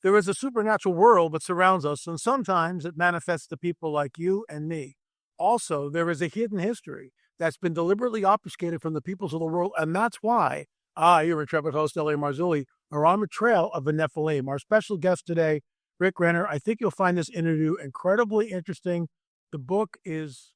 There is a supernatural world that surrounds us, and sometimes it manifests to people like you and me. Also, there is a hidden history that's been deliberately obfuscated from the peoples of the world, and that's why I, your intrepid host, L.A. Marzulli, are on the trail of the Nephilim. Our special guest today, Rick Renner. I think you'll find this interview incredibly interesting. The book is,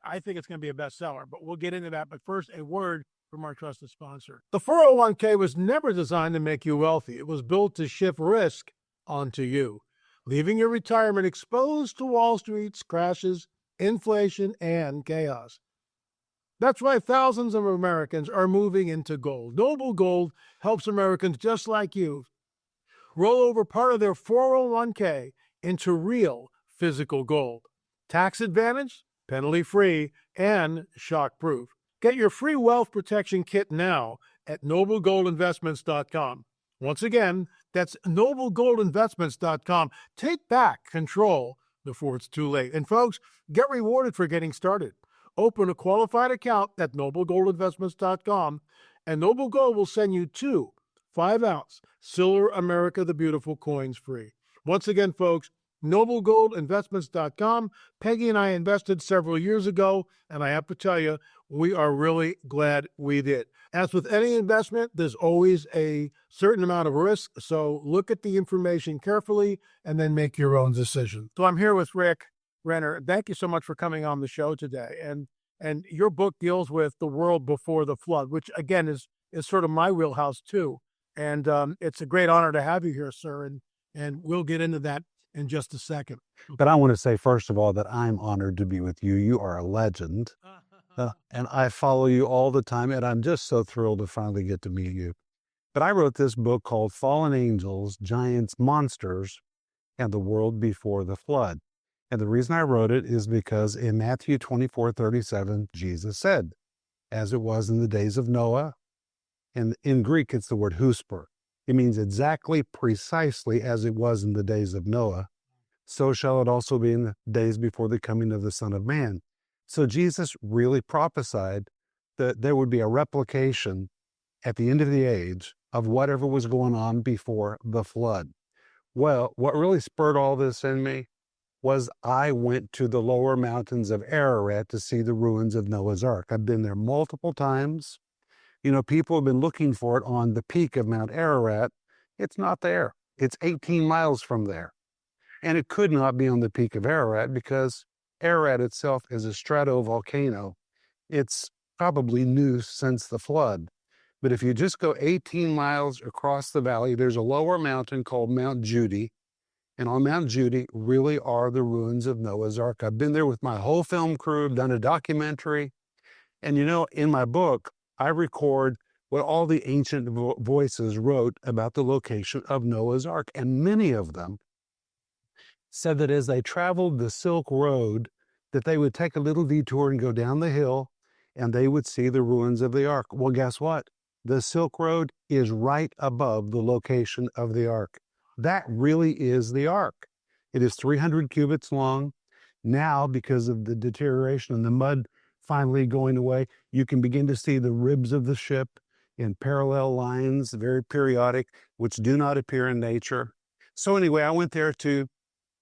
I think it's going to be a bestseller, but we'll get into that. But first, a word from our trusted sponsor. The 401k was never designed to make you wealthy. It was built to shift risk onto you, leaving your retirement exposed to Wall Street's crashes, inflation, and chaos. That's why thousands of Americans are moving into gold. Noble Gold helps Americans just like you roll over part of their 401k into real physical gold. Tax advantage, penalty-free, and shock-proof. Get your free wealth protection kit now at noblegoldinvestments.com. Once again, that's noblegoldinvestments.com. Take back control before it's too late. And folks, get rewarded for getting started. Open a qualified account at noblegoldinvestments.com, and Noble Gold will send you 2 5-ounce Silver America the Beautiful coins free. Once again, folks, noblegoldinvestments.com. Peggy and I invested several years ago, and I have to tell you, we are really glad we did. As with any investment, there's always a certain amount of risk, so look at the information carefully and then make your own decision. So I'm here with Rick Renner. Thank you so much for coming on the show today. And your book deals with the world before the flood, which again is sort of my wheelhouse too. And it's a great honor to have you here, sir. And we'll get into that in just a second. But I want to say, first of all, that I'm honored to be with you. You are a legend. And I follow you all the time. And I'm just so thrilled to finally get to meet you. But I wrote this book called Fallen Angels, Giants, Monsters, and the World Before the Flood. And the reason I wrote it is because in Matthew 24:37, Jesus said, as it was in the days of Noah, and in Greek, it's the word husper. It means exactly, precisely as it was in the days of Noah, so shall it also be in the days before the coming of the Son of Man. So Jesus really prophesied that there would be a replication at the end of the age of whatever was going on before the flood. Well, what really spurred all this in me was I went to the lower mountains of Ararat to see the ruins of Noah's Ark. I've been there multiple times. You know, people have been looking for it on the peak of Mount Ararat. It's not there. It's 18 miles from there. And it could not be on the peak of Ararat because Ararat itself is a stratovolcano. It's probably new since the flood. But if you just go 18 miles across the valley, there's a lower mountain called Mount Judy. And on Mount Judy really are the ruins of Noah's Ark. I've been there with my whole film crew, done a documentary. And you know, in my book, I record what all the ancient voices wrote about the location of Noah's Ark. And many of them said that as they traveled the Silk Road, that they would take a little detour and go down the hill, and they would see the ruins of the Ark. Well, guess what? The Silk Road is right above the location of the Ark. That really is the Ark. It is 300 cubits long. Now, because of the deterioration and the mud finally going away, you can begin to see the ribs of the ship in parallel lines, very periodic, which do not appear in nature. So anyway, I went there to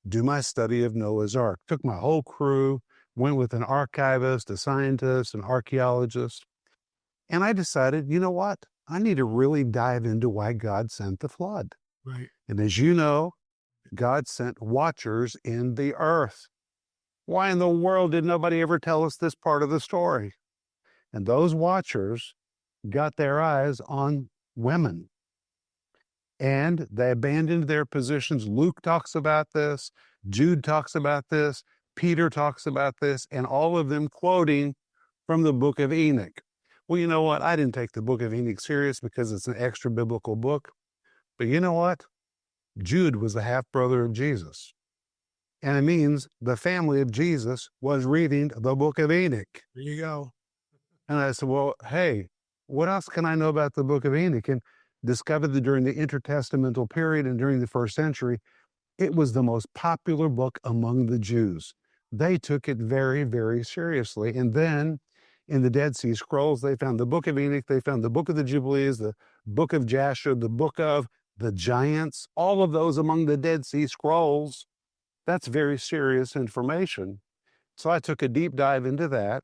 do my study of Noah's Ark. Took my whole crew, went with an archivist, a scientist, an archaeologist. And I decided, you know what? I need to really dive into why God sent the flood. Right. And as you know, God sent watchers in the earth. Why in the world did nobody ever tell us this part of the story? And those watchers got their eyes on women. And they abandoned their positions. Luke talks about this. Jude talks about this. Peter talks about this. And all of them quoting from the book of Enoch. Well, you know what? I didn't take the book of Enoch serious because it's an extra biblical book. But you know what? Jude was the half-brother of Jesus. And it means the family of Jesus was reading the book of Enoch. There you go. And I said, well, hey, what else can I know about the book of Enoch? And discovered that during the intertestamental period and during the first century, it was the most popular book among the Jews. They took it very, very seriously. And then in the Dead Sea Scrolls, they found the book of Enoch, they found the book of the Jubilees, the book of Jasher, the book of the giants, all of those among the Dead Sea Scrolls. That's very serious information. So I took a deep dive into that,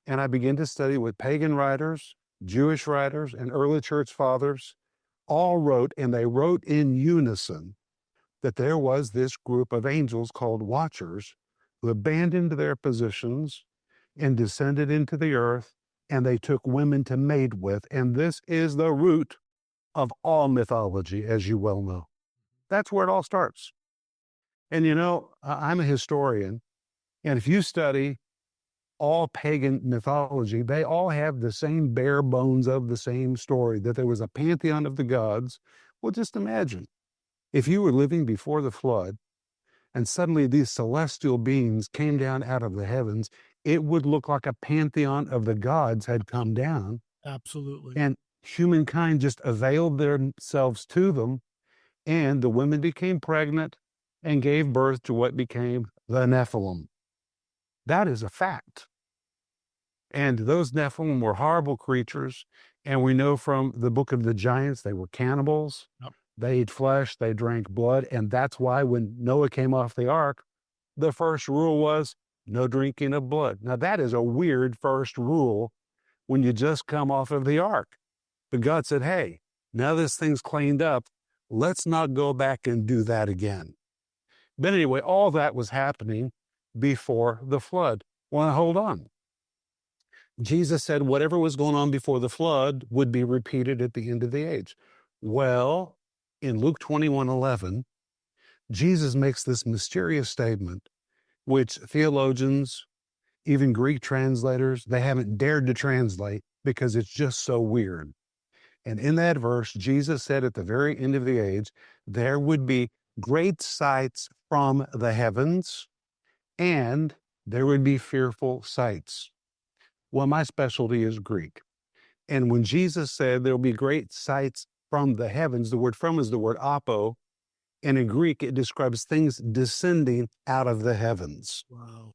and I began to study what pagan writers, Jewish writers, and early church fathers all wrote, and they wrote in unison that there was this group of angels called watchers who abandoned their positions and descended into the earth, and they took women to mate with. And this is the root of all mythology, as you well know. That's where it all starts. And you know, I'm a historian, and if you study all pagan mythology, they all have the same bare bones of the same story, that there was a pantheon of the gods. Well, just imagine if you were living before the flood and suddenly these celestial beings came down out of the heavens, it would look like a pantheon of the gods had come down. Absolutely. And humankind just availed themselves to them, and the women became pregnant and gave birth to what became the Nephilim. That is a fact. And those Nephilim were horrible creatures. And we know from the book of the giants, they were cannibals. Yep. They ate flesh, they drank blood. And that's why when Noah came off the ark, the first rule was no drinking of blood. Now, that is a weird first rule when you just come off of the ark. But God said, hey, now this thing's cleaned up. Let's not go back and do that again. But anyway, all that was happening before the flood. Well, hold on. Jesus said whatever was going on before the flood would be repeated at the end of the age. Well, in Luke 21:11, Jesus makes this mysterious statement, which theologians, even Greek translators, they haven't dared to translate because it's just so weird. And in that verse, Jesus said at the very end of the age, there would be great sights from the heavens, and there would be fearful sights. Well, my specialty is Greek. And when Jesus said there will be great sights from the heavens, the word from is the word apo, and in Greek it describes things descending out of the heavens. Wow.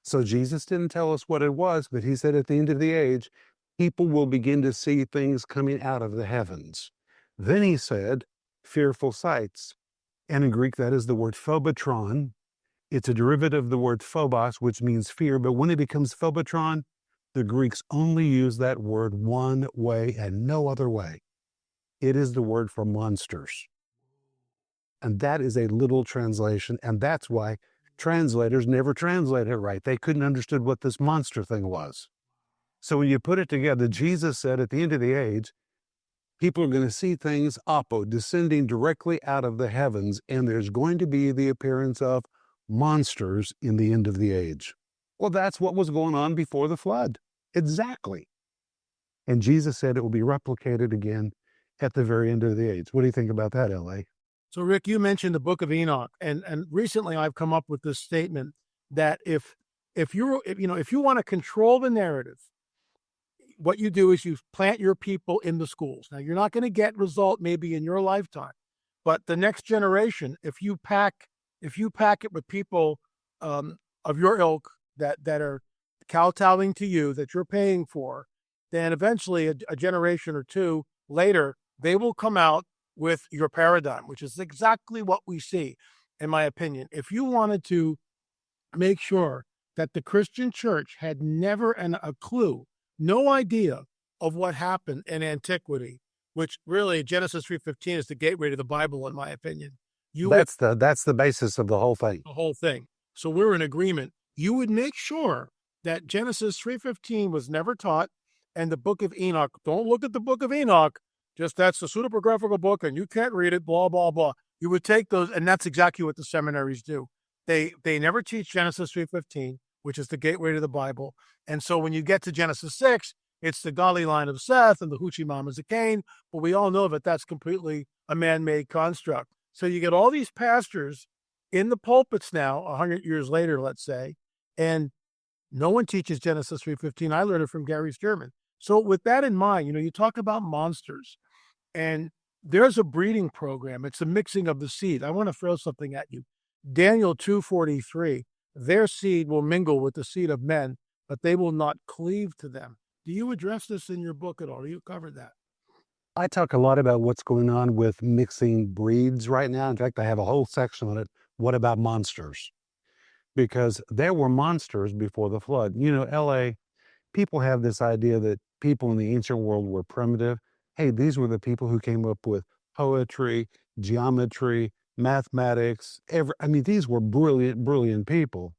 So Jesus didn't tell us what it was, but he said at the end of the age, people will begin to see things coming out of the heavens. Then he said, fearful sights. And in Greek, that is the word phobotron. It's a derivative of the word phobos, which means fear. But when it becomes phobotron, the Greeks only use that word one way and no other way. It is the word for monsters. And that is a literal translation. And that's why translators never translated it right. They couldn't understand what this monster thing was. So when you put it together, Jesus said at the end of the age, people are going to see things apo, descending directly out of the heavens, and there's going to be the appearance of monsters in the end of the age. Well, that's what was going on before the flood. Exactly. And Jesus said it will be replicated again at the very end of the age. What do you think about that, L.A.? So, Rick, you mentioned the Book of Enoch, and recently I've come up with this statement that if you want to control the narrative, what you do is you plant your people in the schools. Now, you're not going to get result maybe in your lifetime, but the next generation, if you pack it with people of your ilk that are kowtowing to you, that you're paying for, then eventually a generation or two later, they will come out with your paradigm, which is exactly what we see, in my opinion. If you wanted to make sure that the Christian church had never a clue, no idea of what happened in antiquity, which really Genesis 3:15 is the gateway to the Bible, in my opinion. That's the basis of the whole thing. The whole thing. So we're in agreement. You would make sure that Genesis 3:15 was never taught, and the Book of Enoch. Don't look at the Book of Enoch. Just that's a pseudepigraphical book, and you can't read it. Blah blah blah. You would take those, and that's exactly what the seminaries do. They never teach Genesis 3:15, which is the gateway to the Bible. And so when you get to Genesis 6, it's the godly line of Seth and the hoochie mamas of Cain. But we all know that that's completely a man-made construct. So you get all these pastors in the pulpits now, 100 years later, let's say, and no one teaches Genesis 3:15. I learned it from Gary Sturman. So with that in mind, you talk about monsters, and there's a breeding program. It's a mixing of the seed. I want to throw something at you. Daniel 2:43, their seed will mingle with the seed of men, but they will not cleave to them. Do you address this in your book at all? You covered that. I talk a lot about what's going on with mixing breeds right now. In fact, I have a whole section on it. What about monsters? Because there were monsters before the flood. LA, people have this idea that people in the ancient world were primitive. Hey, these were the people who came up with poetry, geometry, mathematics. These were brilliant, brilliant people.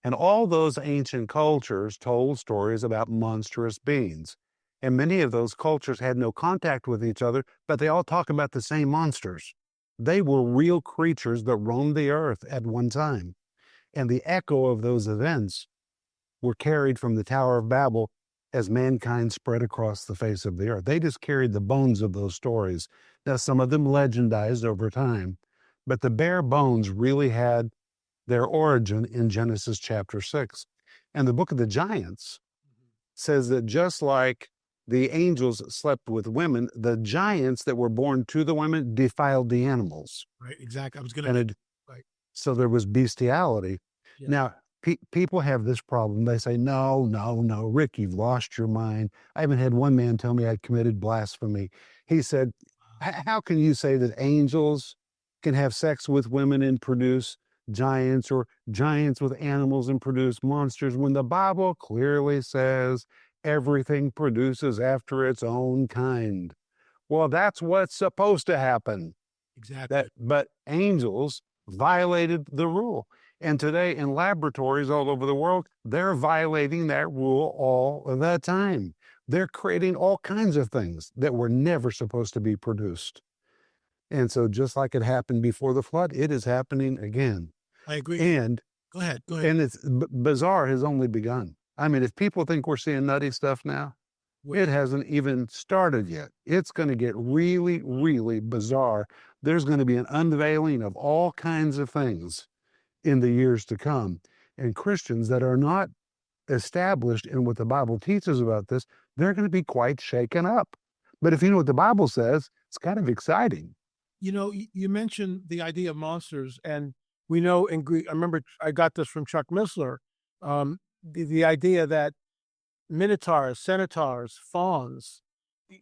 And all those ancient cultures told stories about monstrous beings. And many of those cultures had no contact with each other, but they all talk about the same monsters. They were real creatures that roamed the earth at one time. And the echo of those events were carried from the Tower of Babel as mankind spread across the face of the earth. They just carried the bones of those stories. Now, some of them legendized over time, but the bare bones really had their origin in Genesis chapter 6. And the book of the Giants says that just like the angels slept with women, the giants that were born to the women defiled the animals. Right, exactly. I was going to. Right. So there was bestiality. Yeah. Now, people have this problem. They say, no, Rick, you've lost your mind. I even had one man tell me I'd committed blasphemy. He said, how can you say that angels can have sex with women and produce giants, or giants with animals and produce monsters, when the Bible clearly says everything produces after its own kind? Well, that's what's supposed to happen. Exactly. But angels violated the rule. And today in laboratories all over the world, they're violating that rule all the time. They're creating all kinds of things that were never supposed to be produced. And so just like it happened before the flood, it is happening again. I agree. And go ahead. And it's bizarre has only begun. If people think we're seeing nutty stuff now, it hasn't even started yet. It's going to get really, really bizarre. There's going to be an unveiling of all kinds of things in the years to come. And Christians that are not established in what the Bible teaches about this, they're going to be quite shaken up. But if you know what the Bible says, it's kind of exciting. You mentioned the idea of monsters, and we know in Greek, I remember I got this from Chuck Missler, the idea that minotaurs, centaurs, fawns,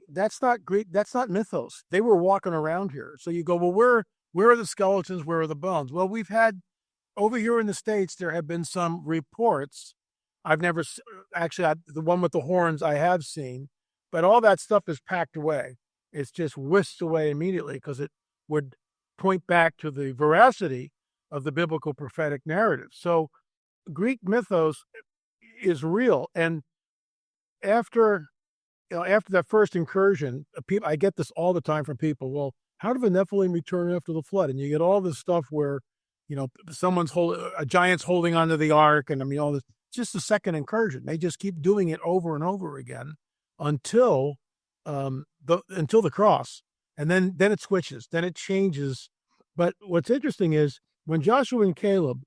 that's not Greek, that's not mythos. They were walking around here. So you go, well, where are the skeletons? Where are the bones? Well, we've had, over here in the States, there have been some reports. I've never, actually, the one with the horns I have seen, but all that stuff is packed away. It's just whisked away immediately because it would point back to the veracity of the biblical prophetic narrative. So Greek mythos is real. And after that first incursion, I get this all the time from people. Well, how did the Nephilim return after the flood? And you get all this stuff where, a giant's holding onto the ark, and all this. Just the second incursion. They just keep doing it over and over again until the cross, and then it switches, then it changes. But what's interesting is when Joshua and Caleb,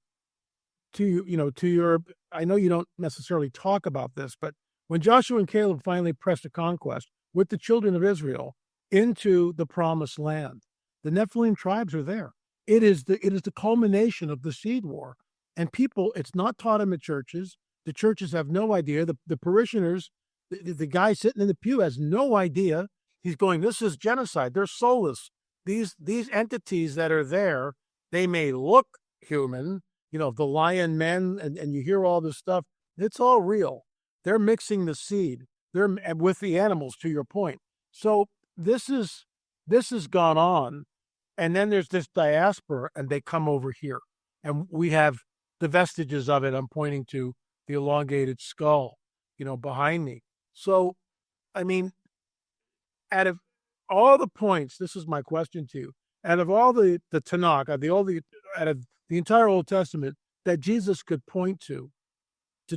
I know you don't necessarily talk about this, but when Joshua and Caleb finally pressed a conquest with the children of Israel into the promised land, the Nephilim tribes are there. It is the culmination of the seed war. And people, it's not taught in the churches. The churches have no idea. The parishioners, the guy sitting in the pew has no idea. He's going, this is genocide. They're soulless. These entities that are there, they may look human, the lion men, and you hear all this stuff. It's all real. They're mixing the seed. They're with the animals, to your point. So this has gone on. And then there's this diaspora, and they come over here. And we have the vestiges of it. I'm pointing to the elongated skull, behind me. So, out of all the points, this is my question to you, out of all the Tanakh, out of the entire Old Testament that Jesus could point to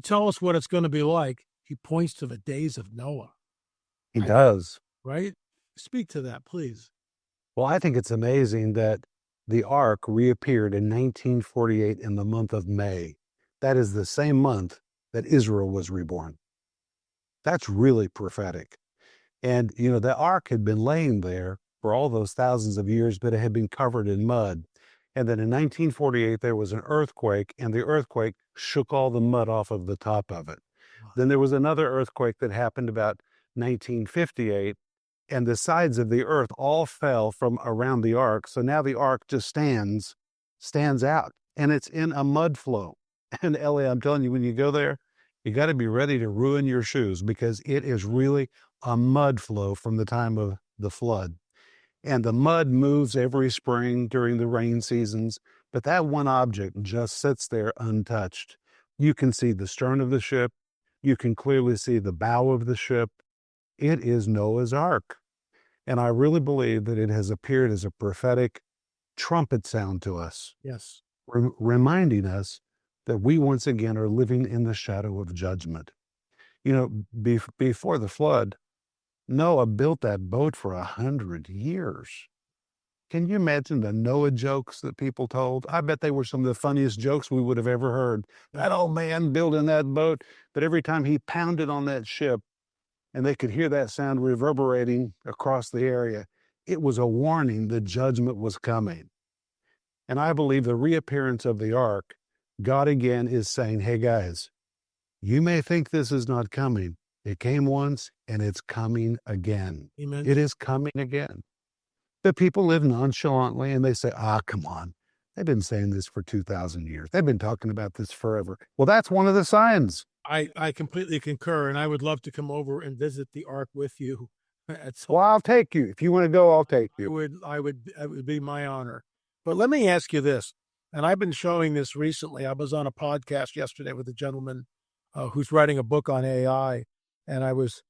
tell us what it's going to be like, he points to the days of Noah. He does. Right? Speak to that, please. Well, I think it's amazing that the ark reappeared in 1948 in the month of May. That is the same month that Israel was reborn. That's really prophetic. And, the ark had been laying there for all those thousands of years, but it had been covered in mud. And then in 1948, there was an earthquake, and the earthquake shook all the mud off of the top of it. Wow. Then there was another earthquake that happened about 1958, and the sides of the earth all fell from around the ark. So now the ark just stands out, and it's in a mud flow. And Ellie, I'm telling you, when you go there, you got to be ready to ruin your shoes, because it is really a mud flow from the time of the flood. And the mud moves every spring during the rain seasons, but that one object just sits there untouched. You can see the stern of the ship. You can clearly see the bow of the ship. It is Noah's Ark. And I really believe that it has appeared as a prophetic trumpet sound to us. Yes. Reminding us that we once again are living in the shadow of judgment. You know, before the flood, Noah built that boat for 100 years. Can you imagine the Noah jokes that people told? I bet they were some of the funniest jokes we would have ever heard. That old man building that boat, but every time he pounded on that ship and they could hear that sound reverberating across the area, it was a warning that judgment was coming. And I believe the reappearance of the ark, God again is saying, hey guys, you may think this is not coming. It came once and it's coming again. Amen. It is coming again. The people live nonchalantly and they say, come on. They've been saying this for 2,000 years. They've been talking about this forever. Well, that's one of the signs. I completely concur, and I would love to come over and visit the ark with you. Well, I'll take you. If you want to go, I'll take you. It would be my honor. But let me ask you this, and I've been showing this recently. I was on a podcast yesterday with a gentleman who's writing a book on AI, and I was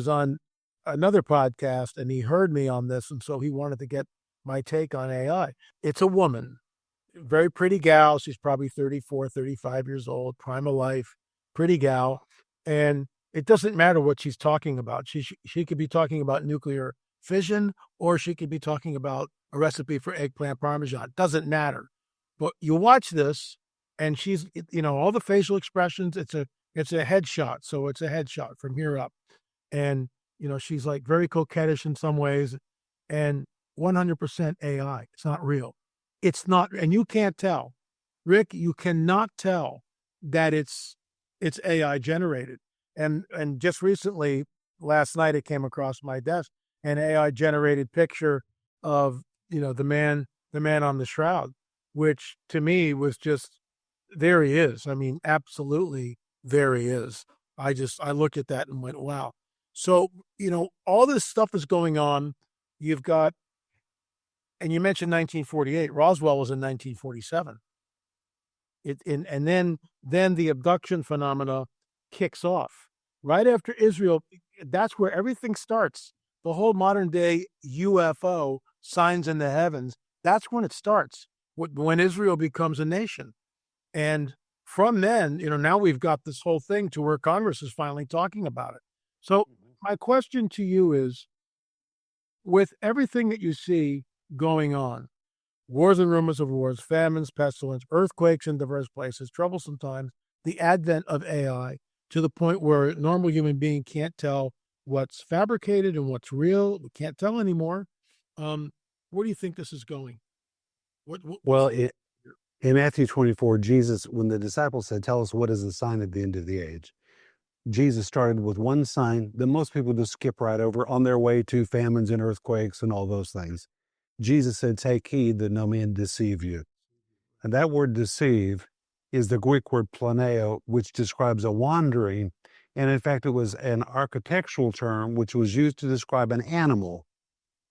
on another podcast, and he heard me on this, and so he wanted to get my take on AI. It's a woman, very pretty gal. She's probably 34, 35 years old, prime of life, pretty gal, and it doesn't matter what she's talking about. She could be talking about nuclear fission, or she could be talking about a recipe for eggplant parmesan. Doesn't matter. But you watch this, and she's, all the facial expressions. It's a headshot, so it's a headshot from here up, and she's like very coquettish in some ways, and 100% AI. It's not real. It's not, and you can't tell, Rick. You cannot tell that it's AI generated. And just recently, last night, it came across my desk, an AI generated picture of the man on the shroud, which to me was just, there he is. I mean, absolutely, there he is. I looked at that and went, wow. So all this stuff is going on. You've got, and you mentioned 1948. Roswell was in 1947. And then the abduction phenomena kicks off right after Israel. That's where everything starts. The whole modern day UFO signs in the heavens. That's when it starts, when Israel becomes a nation. And from then, now we've got this whole thing to where Congress is finally talking about it. So my question to you is, with everything that you see going on, wars and rumors of wars, famines, pestilence, earthquakes in diverse places, troublesome times, the advent of AI, to the point where a normal human being can't tell what's fabricated and what's real. We can't tell anymore. Where do you think this is going? Well, in Matthew 24, Jesus, when the disciples said, tell us what is the sign at the end of the age, Jesus started with one sign that most people just skip right over on their way to famines and earthquakes and all those things. Jesus said, take heed that no man deceive you. And that word deceive is the Greek word planeo, which describes a wandering. And in fact, it was an architectural term which was used to describe an animal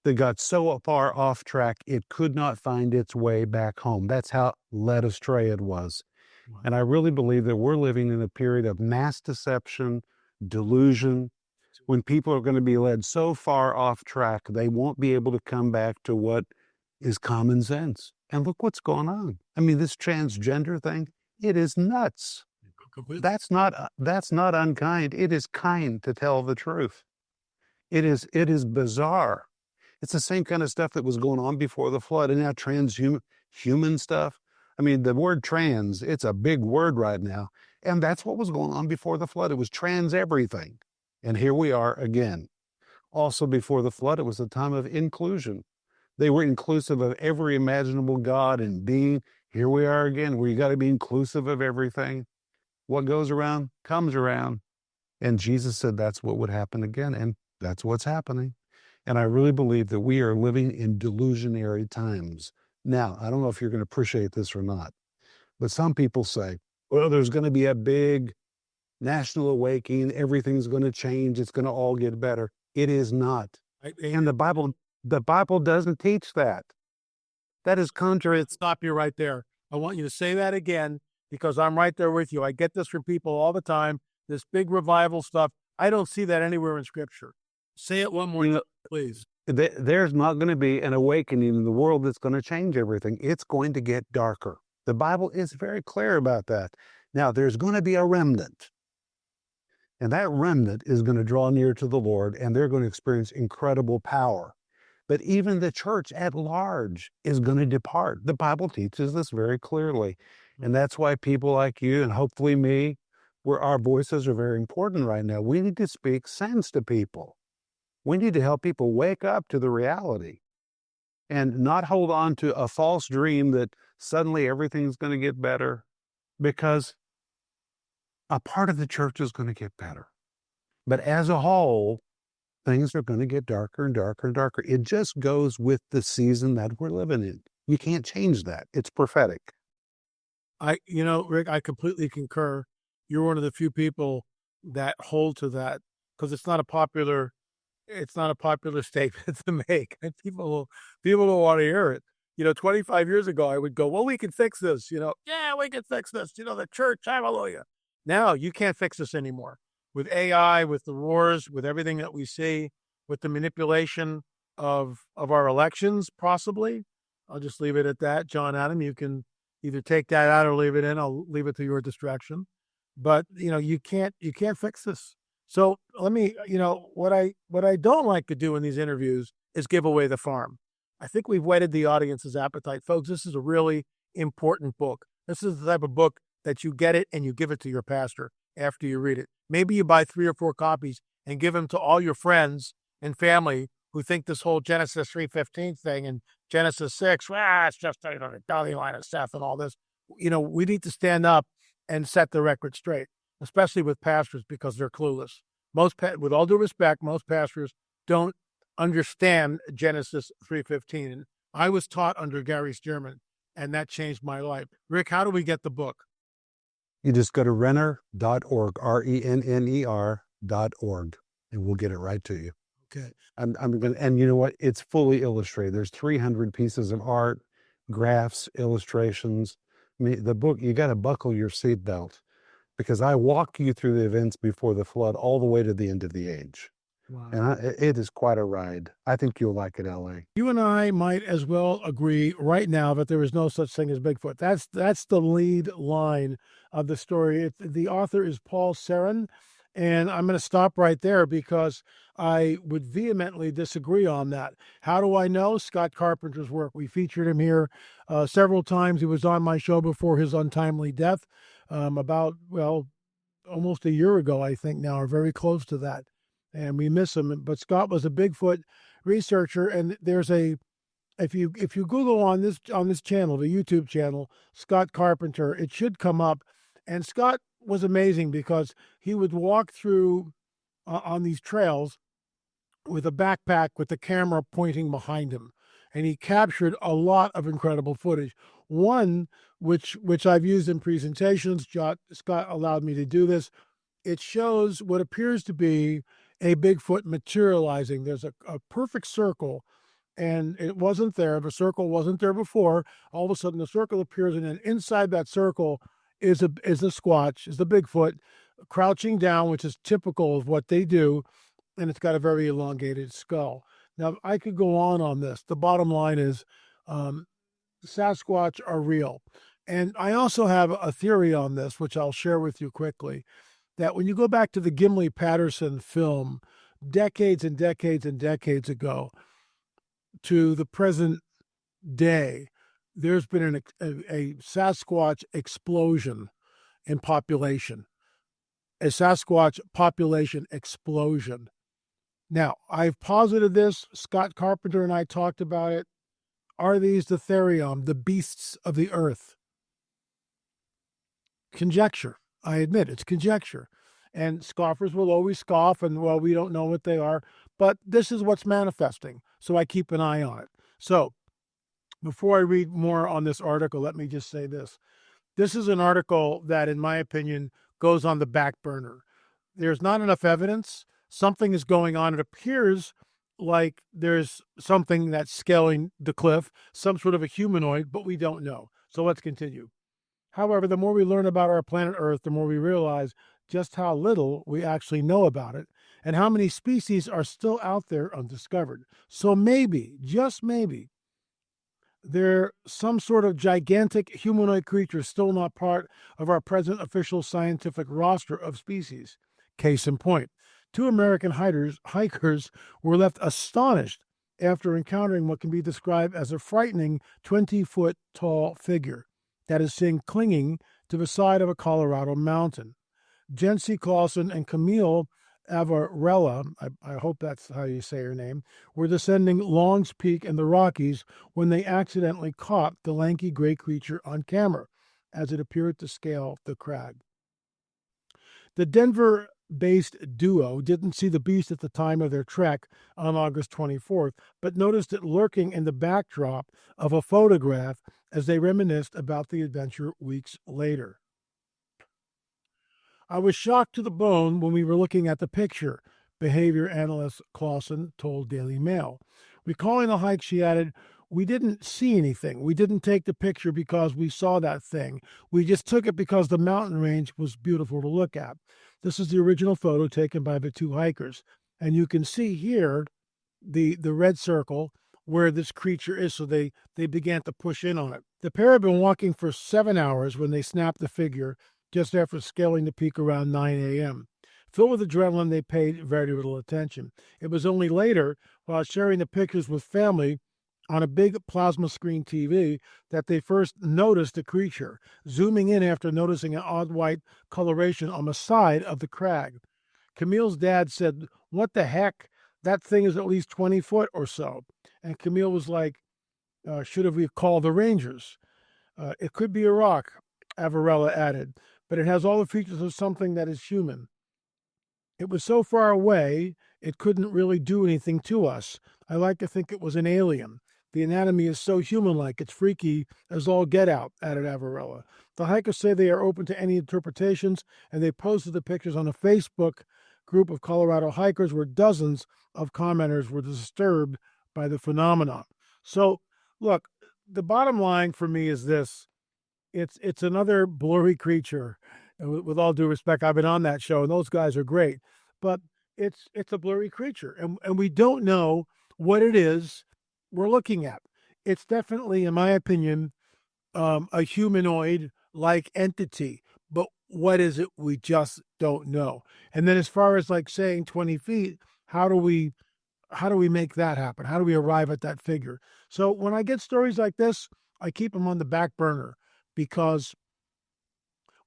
that got so far off track it could not find its way back home. That's how led astray it was. Wow. And I really believe that we're living in a period of mass deception, delusion, when people are going to be led so far off track, they won't be able to come back to what is common sense. And look what's going on. I mean, this transgender thing, it is nuts. That's not unkind. It is kind to tell the truth. It is bizarre. It's the same kind of stuff that was going on before the flood, and now transhuman stuff. I mean, the word trans, it's a big word right now. And that's what was going on before the flood. It was trans everything. And here we are again. Also before the flood, it was a time of inclusion. They were inclusive of every imaginable God and being. Here we are again, where you got to be inclusive of everything. What goes around comes around. And Jesus said that's what would happen again. And that's what's happening. And I really believe that we are living in delusionary times. Now, I don't know if you're going to appreciate this or not, but some people say, well, there's going to be a big national awakening. Everything's going to change. It's going to all get better. It is not. And the Bible doesn't teach that. That is contrary. Stop you right there. I want you to say that again because I'm right there with you. I get this from people all the time. This big revival stuff. I don't see that anywhere in Scripture. Say it one more time, please. There's not going to be an awakening in the world that's going to change everything. It's going to get darker. The Bible is very clear about that. Now, there's going to be a remnant. And that remnant is going to draw near to the Lord, and they're going to experience incredible power. But even the church at large is going to depart. The Bible teaches this very clearly. And that's why people like you and hopefully me, where our voices are very important right now. We need to speak sense to people. We need to help people wake up to the reality and not hold on to a false dream that suddenly everything's going to get better, because a part of the church is going to get better. But as a whole, things are going to get darker and darker and darker. It just goes with the season that we're living in. You can't change that. It's prophetic. Rick, I completely concur. You're one of the few people that hold to that because it's not a popular statement to make. And people don't want to hear it. 25 years ago, I would go, well, we can fix this. Yeah, we can fix this. The church, hallelujah. Now you can't fix this anymore. With AI, with the wars, with everything that we see, with the manipulation of our elections, possibly. I'll just leave it at that. John Adam, you can either take that out or leave it in. I'll leave it to your distraction. But you can't fix this. So let me, what I don't like to do in these interviews is give away the farm. I think we've whetted the audience's appetite, folks. This is a really important book. This is the type of book that you get it and you give it to your pastor after you read it. Maybe you buy 3 or 4 copies and give them to all your friends and family who think this whole Genesis 3:15 thing and Genesis 6, it's just the dotted line of stuff and all this. We need to stand up and set the record straight, especially with pastors, because they're clueless. With all due respect, most pastors don't understand Genesis 3:15. And I was taught under Gary Stearman, and that changed my life. Rick, how do we get the book? You just go to renner.org, RENNER.org, and we'll get it right to you. Okay. And you know what? It's fully illustrated. There's 300 pieces of art, graphs, illustrations. The book, you got to buckle your seatbelt, because I walk you through the events before the flood all the way to the end of the age. Wow. And it is quite a ride. I think you'll like it, L.A. You and I might as well agree right now that there is no such thing as Bigfoot. That's the lead line of the story. The author is Paul Cerin, and I'm going to stop right there because I would vehemently disagree on that. How do I know? Scott Carpenter's work. We featured him here several times. He was on my show before his untimely death almost a year ago, I think now, or very close to that. And we miss him. But Scott was a Bigfoot researcher, and there's if you Google on this channel, the YouTube channel, Scott Carpenter, it should come up. And Scott was amazing because he would walk through on these trails with a backpack with the camera pointing behind him, and he captured a lot of incredible footage. One which I've used in presentations. Scott allowed me to do this. It shows what appears to be a Bigfoot materializing. There's a perfect circle, and it wasn't there. The circle wasn't there before. All of a sudden, the circle appears, and then inside that circle is the Squatch, is the Bigfoot, crouching down, which is typical of what they do, and it's got a very elongated skull. Now, I could go on this. The bottom line is Sasquatch are real. And I also have a theory on this, which I'll share with you quickly, that when you go back to the Gimli Patterson film decades and decades and decades ago to the present day, there's been a Sasquatch explosion in population, a Sasquatch population explosion. Now, I've posited this. Scott Carpenter and I talked about it. Are these the Therion, the beasts of the earth? Conjecture. I admit it's conjecture. And scoffers will always scoff and, well, we don't know what they are. but this is what's manifesting. So I keep an eye on it. So before I read more on this article, let me just say this. This is an article that, in my opinion, goes on the back burner. There's not enough evidence. Something is going on. It appears like there's something that's scaling the cliff, some sort of a humanoid, but we don't know. So let's continue. However, the more we learn about our planet Earth, the more we realize just how little we actually know about it and how many species are still out there undiscovered. So maybe, just maybe, they're some sort of gigantic humanoid creature still not part of our present official scientific roster of species. Case in point, two American hikers were left astonished after encountering what can be described as a frightening 20-foot tall figure that is seen clinging to the side of a Colorado mountain. Jency Clausen and Camille Avarella, I hope that's how you say her name, were descending Long's Peak in the Rockies when they accidentally caught the lanky gray creature on camera as it appeared to scale the crag. The Denver-based duo didn't see the beast at the time of their trek on August 24th, but noticed it lurking in the backdrop of a photograph as they reminisced about the adventure weeks later. I was shocked to the bone when we were looking at the picture, behavior analyst Clausen told Daily Mail. Recalling the hike, she added, "We didn't see anything. We didn't take the picture because we saw that thing. We just took it because the mountain range was beautiful to look at." This is the original photo taken by the two hikers. And you can see here the red circle where this creature is, so they began to push in on it. The pair had been walking for 7 hours when they snapped the figure just after scaling the peak around 9 a.m. Filled with adrenaline, they paid very little attention. It was only later, while sharing the pictures with family on a big plasma screen TV, that they first noticed the creature, zooming in after noticing an odd white coloration on the side of the crag. Camille's dad said, "What the heck? That thing is at least 20 foot or so." And Camille was like, "Should have we called the Rangers?" "It could be a rock," Avarella added, "but it has all the features of something that is human. It was so far away, it couldn't really do anything to us. I like to think it was an alien. The anatomy is so human-like, it's freaky as all get out," added Avarella. The hikers say they are open to any interpretations, and they posted the pictures on a Facebook group of Colorado hikers where dozens of commenters were disturbed by the phenomenon. So, look, the bottom line for me is this. It's another blurry creature. And with all due respect, I've been on that show, and those guys are great. But it's a blurry creature, and we don't know what it is we're looking at. It's definitely, in my opinion, a humanoid-like entity. But what is it? We just don't know. And then, as far as like saying 20 feet, how do we make that happen? How do we arrive at that figure? So when I get stories like this, I keep them on the back burner because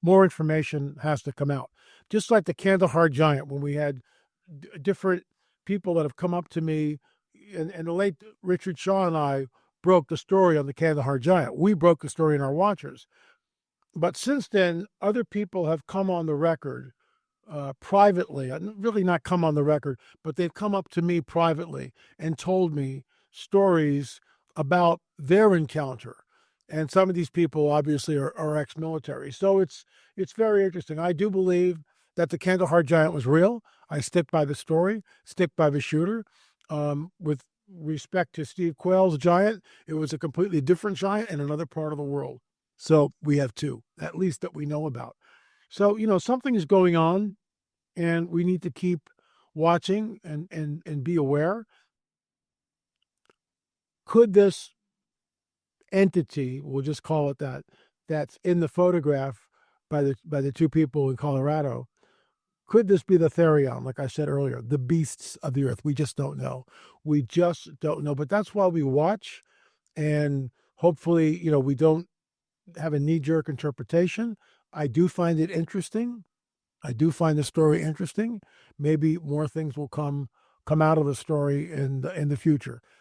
more information has to come out. Just like the Kandahar Giant, when we had different people that have come up to me, and the late Richard Shaw and I broke the story on the Kandahar Giant. We broke the story in our Watchers. But since then, other people have come on the record privately, really not come on the record, but they've come up to me privately and told me stories about their encounter. And some of these people obviously are ex-military. So it's very interesting. I do believe that the Kandahar Giant was real. I stick by the story, stick by the shooter. With respect to Steve Quayle's giant, it was a completely different giant in another part of the world. So we have two, at least that we know about. So, something is going on, and we need to keep watching and be aware. Could this entity, we'll just call it that, that's in the photograph by the two people in Colorado, could this be the Therion, like I said earlier, the beasts of the earth? We just don't know. We just don't know. But that's why we watch, and hopefully, we don't have a knee-jerk interpretation. I do find it interesting. I do find the story interesting. Maybe more things will come out of the story in the future.